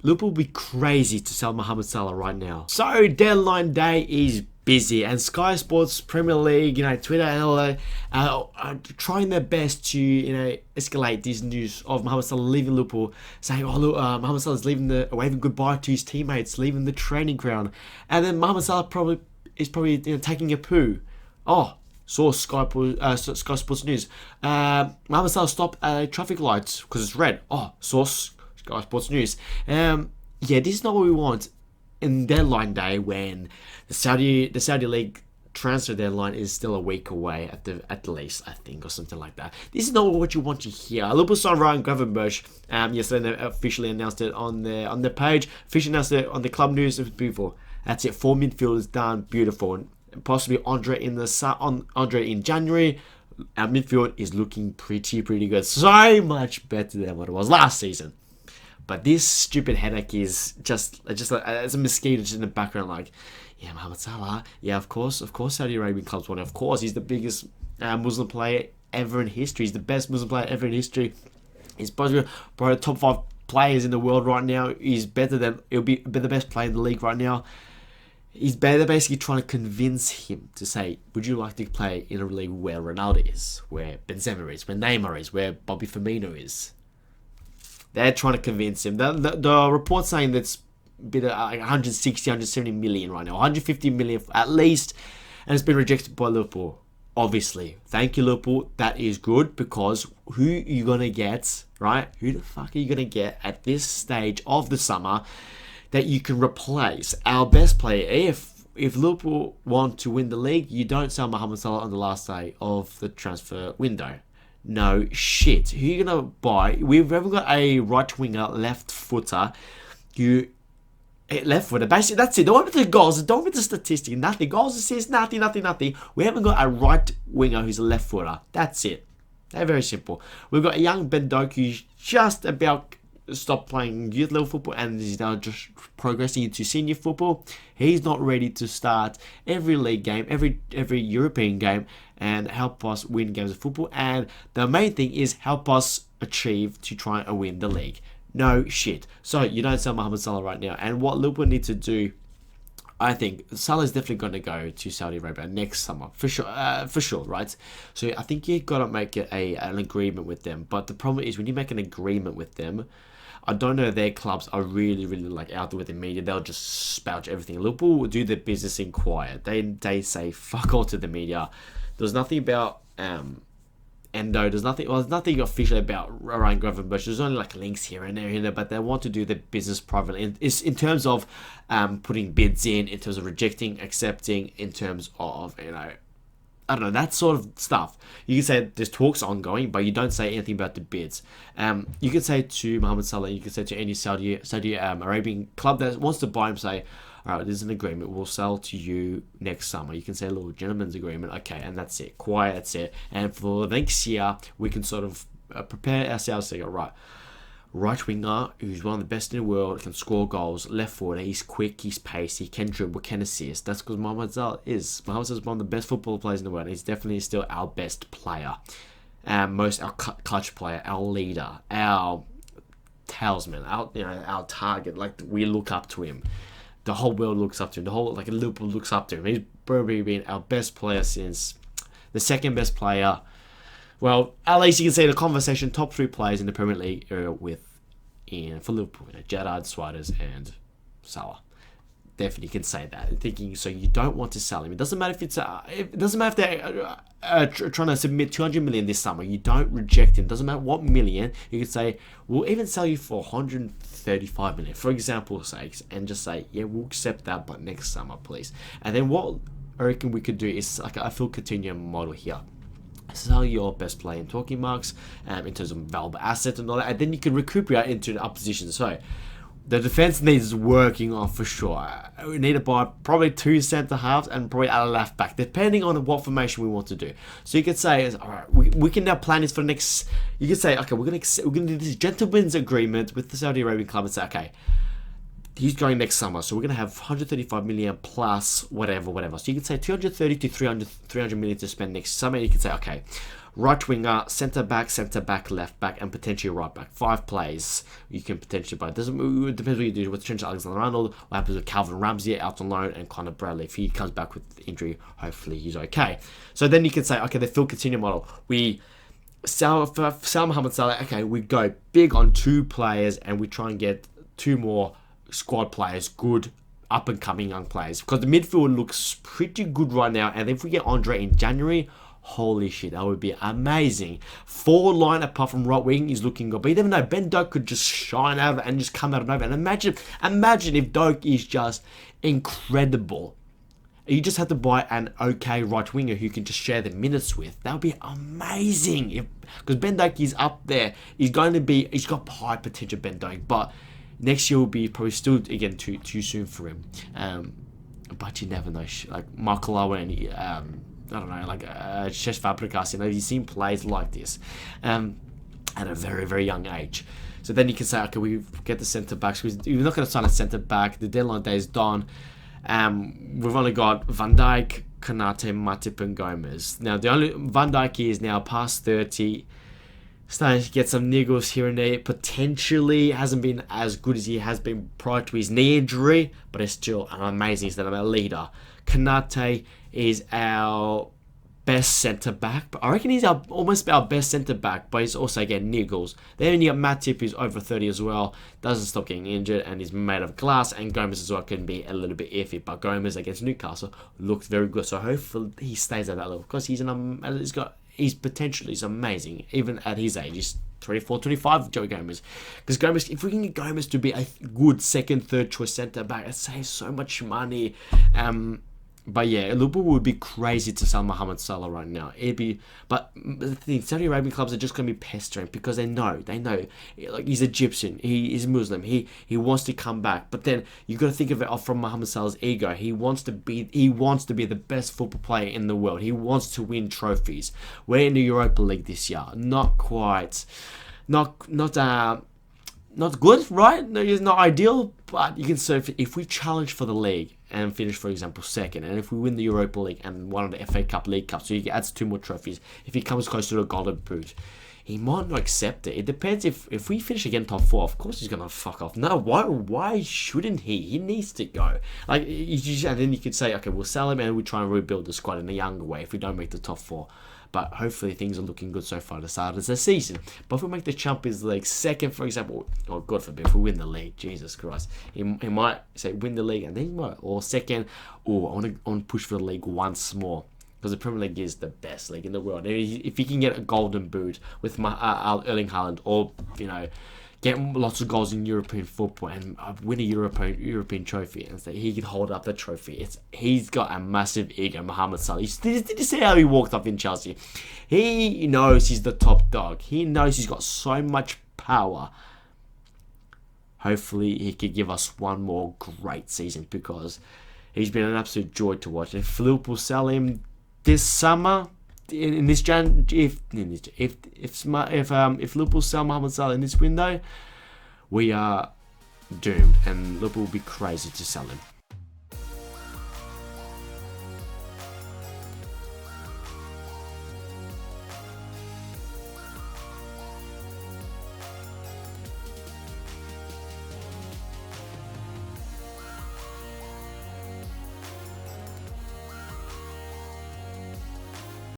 Liverpool would be crazy to sell Mohamed Salah right now. So deadline day is busy, and Sky Sports, Premier League, Twitter, and all that are trying their best to, escalate this news of Mohamed Salah leaving Liverpool, saying, "Oh, look, Mohamed Salah is waving goodbye to his teammates, leaving the training ground," and then Mohamed Salah is probably taking a poo. Oh, source Sky Sports News. Mohamed Salah stopped at traffic lights because it's red. Oh, source Sky Sports News. Yeah, this is not what we want in deadline day when the Saudi League transfer deadline is still a week away at the least, I think, or something like that. This is not what you want to hear. Liverpool signed Ryan Gravenberch yesterday. They officially announced it on their page. Officially announced it on the club news. It was beautiful. That's it. 4 midfielders done. Beautiful. And possibly Andre in January. Our midfield is looking pretty good. So much better than what it was last season. But this stupid headache is just it's a mosquito just in the background, like, yeah, Mohamed Salah, yeah, of course, Saudi Arabian clubs want it. Of course, he's the biggest Muslim player ever in history. He's the best Muslim player ever in history. He's probably the top 5 players in the world right now. He'll be the best player in the league right now. They're basically trying to convince him to say, would you like to play in a league where Ronaldo is, where Benzema is, where Neymar is, where Bobby Firmino is? They're trying to convince him. The report's saying that's been like 160, 170 million right now. 150 million at least. And it's been rejected by Liverpool. Obviously. Thank you, Liverpool. That is good, because who are you going to get, right? Who the fuck are you going to get at this stage of the summer that you can replace our best player? If Liverpool want to win the league, you don't sell Mohamed Salah on the last day of the transfer window. No shit. Who are you going to buy? We've ever got a right winger, left footer. Left footer. Basically, that's it. Don't with the goals. Don't with the statistics. Nothing. Goals, assists, nothing. We haven't got a right winger who's a left footer. That's it. They're very simple. We've got a young Ben Doak who's just about stopped playing youth level football and is now just progressing into senior football. He's not ready to start every league game, every European game, and help us win games of football. And the main thing is help us achieve to try and win the league. No shit. So you don't sell Mohamed Salah right now. And what Liverpool need to do, I think Salah is definitely going to go to Saudi Arabia next summer for sure, right? So I think you've got to make an agreement with them. But the problem is when you make an agreement with them, I don't know if their clubs are really like out there with the media. They'll just spout everything. Liverpool will do their business in quiet. They say fuck all to the media. There's nothing about Endo. There's nothing official about Ryan Gravenberch. There's only like links here and there, but they want to do the business privately. It's in terms of putting bids in terms of rejecting, accepting, in terms of, I don't know, that sort of stuff. You can say there's talks ongoing, but you don't say anything about the bids. You can say to Mohamed Salah, you can say to any Saudi Arabian club that wants to buy him, say, all right, there's an agreement. We'll sell to you next summer. You can say a little gentleman's agreement. Okay, and that's it. Quiet, that's it. And for next year, we can sort of prepare ourselves to go, right winger, who's one of the best in the world, can score goals, left forward, he's quick, he's pacey, he can dribble, can assist. That's because Mohamed Salah is one of the best football players in the world. He's definitely still our best player. Our clutch player, our leader, our talisman, our target. Like, we look up to him. The whole world looks up to him. Liverpool looks up to him. He's probably been our best player since the second best player. Well, at least you can say the conversation, top 3 players in the Premier League for Liverpool, Gerrard, Suarez, and Salah. Definitely can say that. Thinking, so you don't want to sell him. It doesn't matter if they're trying to submit 200 million this summer. You don't reject him. Doesn't matter what million. You can say, we'll even sell you for 135 million, for example's sakes, and just say, yeah, we'll accept that, but next summer, please. And then what I reckon we could do is like a Phil Coutinho model here. Sell your best player in talking marks, in terms of valuable assets and all that, and then you can recuperate into the opposition. So the defense needs working on for sure. We need to buy probably 2 centre halves and probably a left back, depending on what formation we want to do. So you could say, all right, we can now plan this for the next. You could say, okay, we're gonna do this gentleman's agreement with the Saudi Arabian club and say, okay, he's going next summer, so we're going to have 135 million plus whatever. So you can say 230 to 300 million to spend next summer. You can say, okay, right winger, centre back, left back, and potentially right back. 5 players you can potentially buy. It depends what you do with Trent Alexander-Arnold. What happens with Calvin Ramsey out on loan, and Connor Bradley. If he comes back with injury, hopefully he's okay. So then you can say, okay, the Phil Coutinho model. We sell for Mohamed Salah. Okay, we go big on 2 players, and we try and get 2 more squad players, good up-and-coming young players. Because the midfield looks pretty good right now, and if we get Andre in January, holy shit, that would be amazing. 4 line apart from right wing is looking good. But you never know, Ben Doak could just shine out of it and just come out of nowhere. And imagine if Doak is just incredible. You just have to buy an okay right winger who can just share the minutes with. That would be amazing. Because Ben Doak is up there. He's got high potential, Ben Doak. But next year will be probably still, again, too soon for him. But you never know. Like Michael Owen, I don't know, like Cesc Fabregas, you've seen plays like this at a very, very young age. So then you can say, okay, we get the centre backs. We're not going to sign a centre back. The deadline day is done. We've only got Van Dijk, Konate, Matip, and Gomez. Now, Van Dijk is now past 30. Starting to get some niggles here and there. Potentially hasn't been as good as he has been prior to his knee injury, but it's still an amazing leader. Konate is our best centre back, but I reckon he's almost our best centre back, but he's also getting niggles. Then you got Matip, who's over 30 as well, doesn't stop getting injured, and is made of glass. And Gomez as well can be a little bit iffy, but Gomez against Newcastle looks very good. So hopefully he stays at that level, because his potential is amazing, even at his age. He's 24, 25, Joey Gomez. Because Gomez, if we can get Gomez to be a good second, third choice centre back, it saves so much money. But yeah, Liverpool would be crazy to sell Mohamed Salah right now. But the thing, Saudi Arabian clubs are just going to be pestering, because they know, like, he's Egyptian, he is Muslim, he wants to come back. But then you got to think of it from Mohamed Salah's ego. He wants to be the best football player in the world. He wants to win trophies. We're in the Europa League this year, not good, right? No, it's not ideal, but you can say if we challenge for the league and finish, for example, second, and if we win the Europa League and one of the FA Cup, League Cup, so he adds 2 more trophies, if he comes close to the Golden Boot, he might not accept it. It depends. If we finish again top 4, of course he's gonna fuck off. No, why shouldn't he? He needs to go. Like, and then you could say, okay, we'll sell him and we try and rebuild the squad in a younger way if we don't make the top 4. But hopefully things are looking good so far at the start of the season. But if we make the Champions League second, for example, or God forbid, if we win the league, Jesus Christ, he might say win the league and then he might, or second, I want to push for the league once more. Because the Premier League is the best league in the world. If he can get a golden boot with Erling Haaland, or, get lots of goals in European football and win a European trophy, and so he can hold up the trophy. He's got a massive ego, Mohamed Salah. Did you see how he walked up in Chelsea? He knows he's the top dog. He knows he's got so much power. Hopefully he could give us one more great season, because he's been an absolute joy to watch. If Liverpool sell him this summer, in this if Liverpool sell Mohamed Salah in this window, we are doomed, and Liverpool will be crazy to sell him.